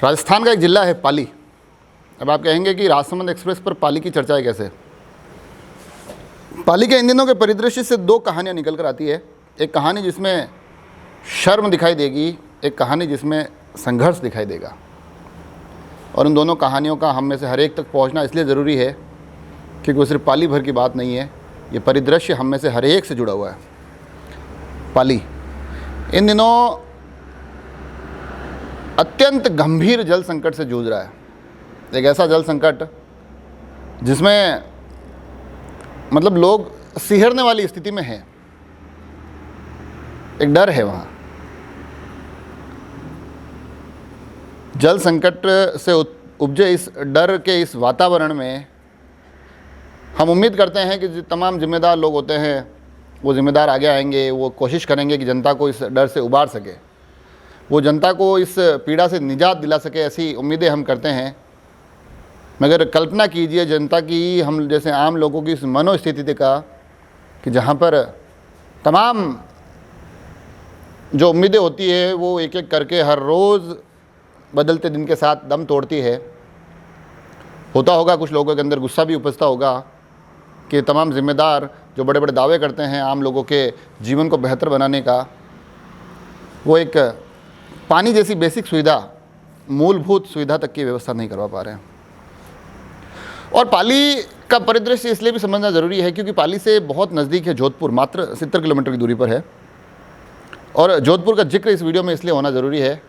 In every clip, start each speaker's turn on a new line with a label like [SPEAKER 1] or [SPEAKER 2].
[SPEAKER 1] राजस्थान का एक ज़िला है पाली। अब आप कहेंगे कि राजसमंद एक्सप्रेस पर पाली की चर्चा है कैसे। पाली के इन दिनों के परिदृश्य से दो कहानियाँ निकल कर आती है। एक कहानी जिसमें शर्म दिखाई देगी, एक कहानी जिसमें संघर्ष दिखाई देगा। और उन दोनों कहानियों का हम में से हर एक तक पहुंचना इसलिए ज़रूरी है क्योंकि वो सिर्फ पाली भर की बात नहीं है, ये परिदृश्य हम में से हर एक से जुड़ा हुआ है। पाली इन दिनों अत्यंत गंभीर जल संकट से जूझ रहा है। एक ऐसा जल संकट जिसमें मतलब लोग सिहरने वाली स्थिति में हैं। एक डर है वहाँ। जल संकट से उपजे इस डर के इस वातावरण में हम उम्मीद करते हैं कि जो तमाम जिम्मेदार लोग होते हैं वो जिम्मेदार आगे आएंगे, वो कोशिश करेंगे कि जनता को इस डर से उबार सके, वो जनता को इस पीड़ा से निजात दिला सके, ऐसी उम्मीदें हम करते हैं। मगर कल्पना कीजिए जनता की, हम जैसे आम लोगों की इस मनोस्थिति का कि जहाँ पर तमाम जो उम्मीदें होती है वो एक एक करके हर रोज़ बदलते दिन के साथ दम तोड़ती है। होता होगा कुछ लोगों के अंदर गुस्सा भी उपजता होगा कि तमाम जिम्मेदार जो बड़े बड़े दावे करते हैं आम लोगों के जीवन को बेहतर बनाने का, वो एक पानी जैसी बेसिक सुविधा, मूलभूत सुविधा तक की व्यवस्था नहीं करवा पा रहे हैं। और पाली का परिदृश्य इसलिए भी समझना ज़रूरी है क्योंकि पाली से बहुत नज़दीक है जोधपुर, मात्र 70 किलोमीटर की दूरी पर है। और जोधपुर का जिक्र इस वीडियो में इसलिए होना ज़रूरी है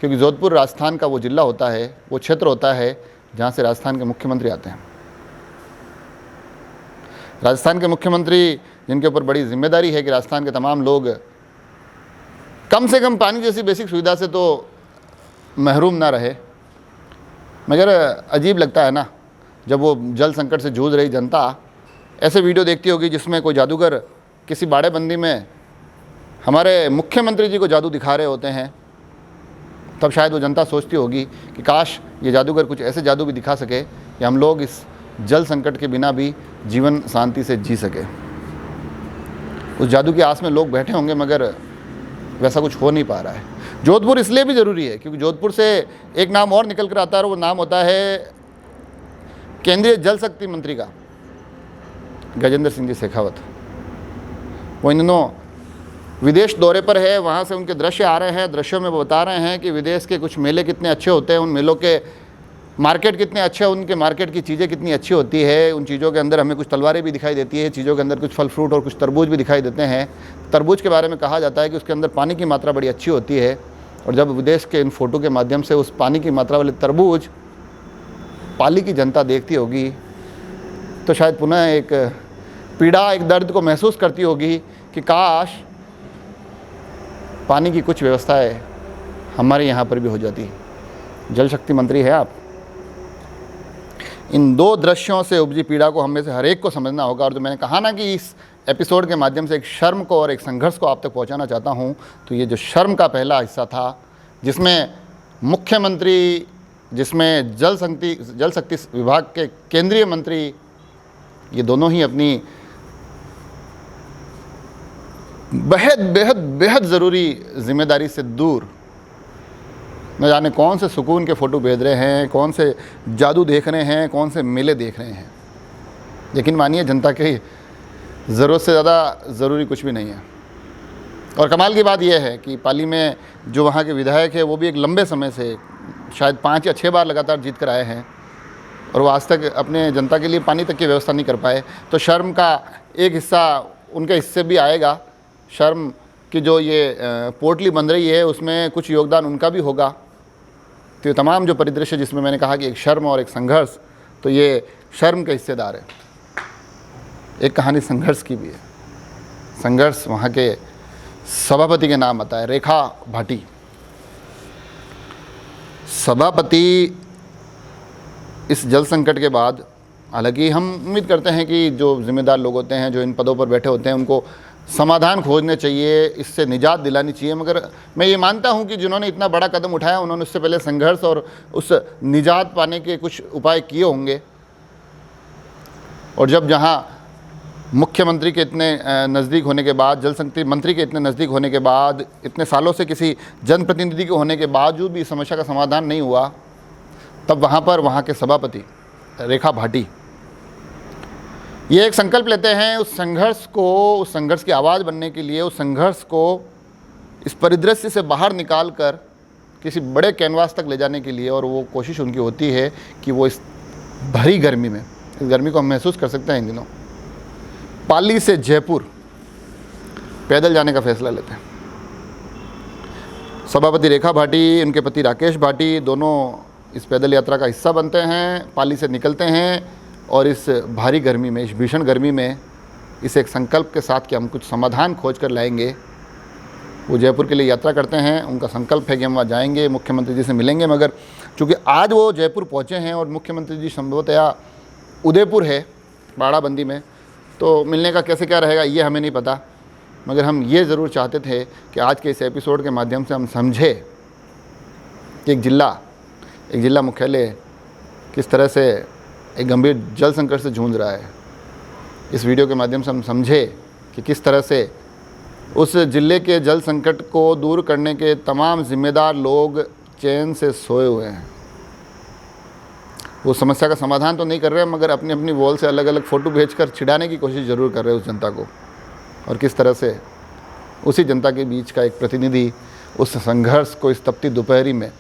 [SPEAKER 1] क्योंकि जोधपुर राजस्थान का वो ज़िला होता है, वो क्षेत्र होता है जहाँ से राजस्थान के मुख्यमंत्री आते हैं। राजस्थान के मुख्यमंत्री जिनके ऊपर बड़ी जिम्मेदारी है कि राजस्थान के तमाम लोग कम से कम पानी जैसी बेसिक सुविधा से तो महरूम ना रहे। मगर अजीब लगता है ना जब वो जल संकट से जूझ रही जनता ऐसे वीडियो देखती होगी जिसमें कोई जादूगर किसी बाड़ेबंदी में हमारे मुख्यमंत्री जी को जादू दिखा रहे होते हैं। तब शायद वो जनता सोचती होगी कि काश ये जादूगर कुछ ऐसे जादू भी दिखा सके कि हम लोग इस जल संकट के बिना भी जीवन शांति से जी सके। उस जादू की आस में लोग बैठे होंगे मगर वैसा कुछ हो नहीं पा रहा है। जोधपुर इसलिए भी ज़रूरी है क्योंकि जोधपुर से एक नाम और निकल कर आता है और वो नाम होता है केंद्रीय जल शक्ति मंत्री का, गजेंद्र सिंह जी शेखावत। वो इन दिनों विदेश दौरे पर है, वहाँ से उनके दृश्य आ रहे हैं। दृश्यों में वो बता रहे हैं कि विदेश के कुछ मेले कितने अच्छे होते हैं, उन मेलों के मार्केट कितने अच्छे हैं, उनके मार्केट की चीज़ें कितनी अच्छी होती है। उन चीज़ों के अंदर हमें कुछ तलवारें भी दिखाई देती है, चीज़ों के अंदर कुछ फल फ्रूट और कुछ तरबूज भी दिखाई देते हैं। तरबूज के बारे में कहा जाता है कि उसके अंदर पानी की मात्रा बड़ी अच्छी होती है। और जब विदेश के इन फ़ोटो के माध्यम से उस पानी की मात्रा वाले तरबूज पाली की जनता देखती होगी तो शायद पुनः एक पीड़ा, एक दर्द को महसूस करती होगी कि काश पानी की कुछ व्यवस्थाएं हमारे यहाँ पर भी हो जाती। जल शक्ति मंत्री है आप। इन दो दृश्यों से उपजी पीड़ा को हम में से हर एक को समझना होगा। और जो मैंने कहा ना कि इस एपिसोड के माध्यम से एक शर्म को और एक संघर्ष को आप तक पहुँचाना चाहता हूँ, तो ये जो शर्म का पहला हिस्सा था जिसमें मुख्यमंत्री, जिसमें जल शक्ति विभाग के केंद्रीय मंत्री, ये दोनों ही अपनी बेहद बेहद बेहद ज़रूरी जिम्मेदारी से दूर न जाने कौन से सुकून के फ़ोटो भेज रहे हैं, कौन से जादू देख रहे हैं, कौन से मेले देख रहे हैं। लेकिन मानिए जनता की ज़रूरत से ज़्यादा ज़रूरी कुछ भी नहीं है। और कमाल की बात यह है कि पाली में जो वहाँ के विधायक है वो भी एक लंबे समय से शायद 5 या 6 बार लगातार जीत कर आए हैं और वो आज तक अपने जनता के लिए पानी तक की व्यवस्था नहीं कर पाए। तो शर्म का एक हिस्सा उनके हिस्से भी आएगा। शर्म की जो ये पोटली बन रही है उसमें कुछ योगदान उनका भी होगा। तो ये तमाम जो परिदृश्य जिसमें मैंने कहा कि एक शर्म और एक संघर्ष, तो ये शर्म के हिस्सेदार है। एक कहानी संघर्ष की भी है। संघर्ष वहाँ के सभापति के नाम आता है, रेखा भाटी। सभापति इस जल संकट के बाद, हालांकि हम उम्मीद करते हैं कि जो जिम्मेदार लोग होते हैं, जो इन पदों पर बैठे होते हैं, उनको समाधान खोजने चाहिए, इससे निजात दिलानी चाहिए। मगर मैं ये मानता हूँ कि जिन्होंने इतना बड़ा कदम उठाया उन्होंने उससे पहले संघर्ष और उस निजात पाने के कुछ उपाय किए होंगे। और जब जहाँ मुख्यमंत्री के इतने नज़दीक होने के बाद, जल शक्ति मंत्री के इतने नज़दीक होने के बाद, इतने सालों से किसी जनप्रतिनिधि के होने के बावजूद भी इस समस्या का समाधान नहीं हुआ, तब वहाँ पर वहाँ के सभापति रेखा भाटी ये एक संकल्प लेते हैं उस संघर्ष की आवाज़ बनने के लिए, उस संघर्ष को इस परिदृश्य से बाहर निकाल कर किसी बड़े कैनवास तक ले जाने के लिए। और वो कोशिश उनकी होती है कि वो इस भरी गर्मी में, इस गर्मी को हम महसूस कर सकते हैं इन दिनों, पाली से जयपुर पैदल जाने का फैसला लेते हैं। सभापति रेखा भाटी, उनके पति राकेश भाटी दोनों इस पैदल यात्रा का हिस्सा बनते हैं, पाली से निकलते हैं और इस भारी गर्मी में, इस भीषण गर्मी में इस एक संकल्प के साथ कि हम कुछ समाधान खोज कर लाएंगे, वो जयपुर के लिए यात्रा करते हैं। उनका संकल्प है कि हम वहाँ जाएंगे, मुख्यमंत्री जी से मिलेंगे। मगर चूँकि आज वो जयपुर पहुँचे हैं और मुख्यमंत्री जी संभवतया उदयपुर है बाड़ाबंदी में, तो मिलने का कैसे क्या रहेगा ये हमें नहीं पता। मगर हम ये ज़रूर चाहते थे कि आज के इस एपिसोड के माध्यम से हम समझे कि एक जिला मुख्यालय किस तरह से एक गंभीर जल संकट से जूझ रहा है। इस वीडियो के माध्यम से हम समझे कि किस तरह से उस जिले के जल संकट को दूर करने के तमाम जिम्मेदार लोग चैन से सोए हुए हैं। वो समस्या का समाधान तो नहीं कर रहे हैं, मगर अपनी अपनी वॉल से अलग अलग फ़ोटो भेजकर छिड़ाने की कोशिश ज़रूर कर रहे हैं उस जनता को। और किस तरह से उसी जनता के बीच का एक प्रतिनिधि उस संघर्ष को इस तपती दोपहरी में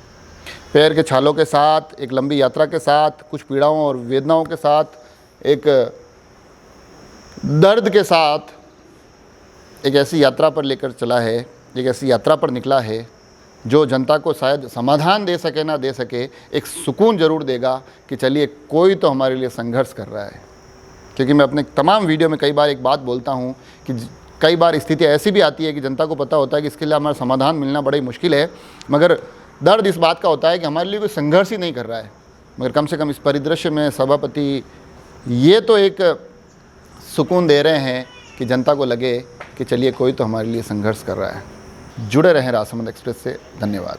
[SPEAKER 1] पैर के छालों के साथ, एक लंबी यात्रा के साथ, कुछ पीड़ाओं और वेदनाओं के साथ, एक दर्द के साथ एक ऐसी यात्रा पर लेकर चला है, एक ऐसी यात्रा पर निकला है जो जनता को शायद समाधान दे सके ना दे सके, एक सुकून ज़रूर देगा कि चलिए कोई तो हमारे लिए संघर्ष कर रहा है। क्योंकि मैं अपने तमाम वीडियो में कई बार एक बात बोलता हूँ कि कई बार स्थिति ऐसी भी आती है कि जनता को पता होता है कि इसके लिए हमारा समाधान मिलना बड़ी मुश्किल है, मगर दर्द इस बात का होता है कि हमारे लिए कोई संघर्ष ही नहीं कर रहा है। मगर कम से कम इस परिदृश्य में सभापति ये तो एक सुकून दे रहे हैं कि जनता को लगे कि चलिए कोई तो हमारे लिए संघर्ष कर रहा है। जुड़े रहें राजसमंद एक्सप्रेस से। धन्यवाद।